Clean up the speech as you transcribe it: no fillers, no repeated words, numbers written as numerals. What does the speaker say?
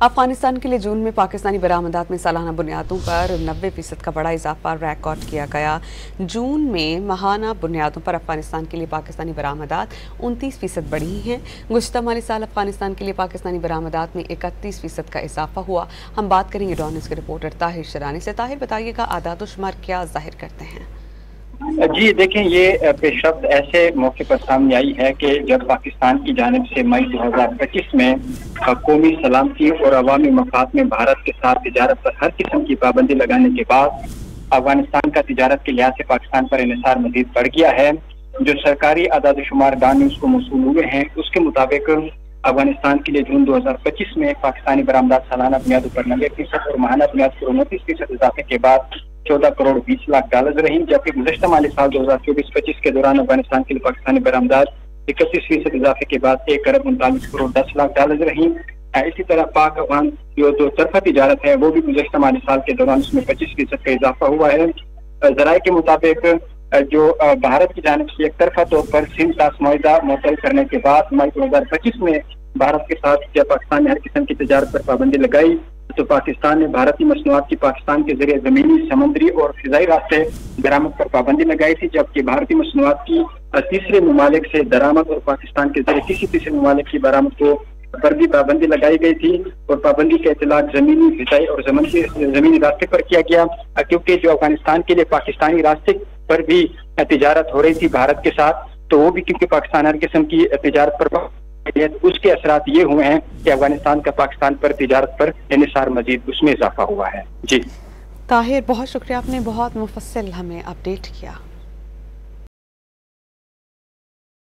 افغانستان کے لیے جون میں پاکستانی برآمدات میں سالانہ بنیادوں پر 90% کا بڑا اضافہ ریکارڈ کیا گیا۔ جون میں ماہانہ بنیادوں پر افغانستان کے لیے پاکستانی برآمدات 29% بڑھی ہیں۔ گزشتہ مالی سال افغانستان کے لیے پاکستانی برآمدات میں 31% کا اضافہ ہوا۔ ہم بات کریں گے ڈان نیوز کے رپورٹر طاہر شرانی سے۔ طاہر، بتائیے گا اعداد و شمار کیا ظاہر کرتے ہیں؟ جی دیکھیں، یہ پیش رفت ایسے موقع پر سامنے آئی ہے کہ جب پاکستان کی جانب سے مئی 2025 میں قومی سلامتی اور عوامی مفاد میں بھارت کے ساتھ تجارت پر ہر قسم کی پابندی لگانے کے بعد افغانستان کا تجارت کے لحاظ سے پاکستان پر انحصار مزید بڑھ گیا ہے۔ جو سرکاری اعداد و شمار ڈان نیوز کو موصول ہوئے ہیں، اس کے مطابق افغانستان کے لیے جون 2025 میں پاکستانی برآمدات سالانہ بنیادوں پر 90% اور ماہانہ بنیاد پر 29% اضافے کے بعد 14 کروڑ 20 لاکھ ڈالر رہیں، جبکہ گزشتہ مالی سال 2024-25 کے دوران افغانستان کے لیے پاکستانی برآمدات 31% اضافے کے بعد 1 ارب 39 کروڑ 10 لاکھ ڈالر رہیں۔ اسی طرح پاک افغان جو دو طرفہ تجارت ہے وہ بھی گزشتہ مالی سال کے دوران اس میں 25% کا اضافہ ہوا ہے۔ ذرائع کے مطابق جو بھارت کی جانب سے ایک طرفہ طور پر سندھ طاس معاہدہ معطل کرنے کے بعد مئی 2025 میں بھارت کے ساتھ جب پاکستان نے ہر قسم کی تجارت پر پابندی لگائی تو پاکستان نے بھارتی مصنوعات کی پاکستان کے ذریعے زمینی، سمندری اور فضائی راستے درآمد پر پابندی لگائی تھی، جبکہ بھارتی مصنوعات کی تیسرے ممالک سے درآمد اور پاکستان کے ذریعے کسی تیسرے ممالک کی برآمد کو پر بھی پابندی لگائی گئی تھی، اور پابندی کا اطلاق زمینی، فضائی اور زمینی راستے پر کیا گیا، کیونکہ جو افغانستان کے لیے پاکستانی راستے پر بھی تجارت ہو رہی تھی بھارت کے ساتھ، تو وہ بھی کیونکہ پاکستان ہر قسم کی تجارت پر اس کے اثرات یہ ہوئے ہیں کہ افغانستان کا پاکستان پر تجارت پر انحصار مزید اس میں اضافہ ہوا ہے۔ جی طاہر، بہت شکریہ، آپ نے بہت مفصل ہمیں اپڈیٹ کیا۔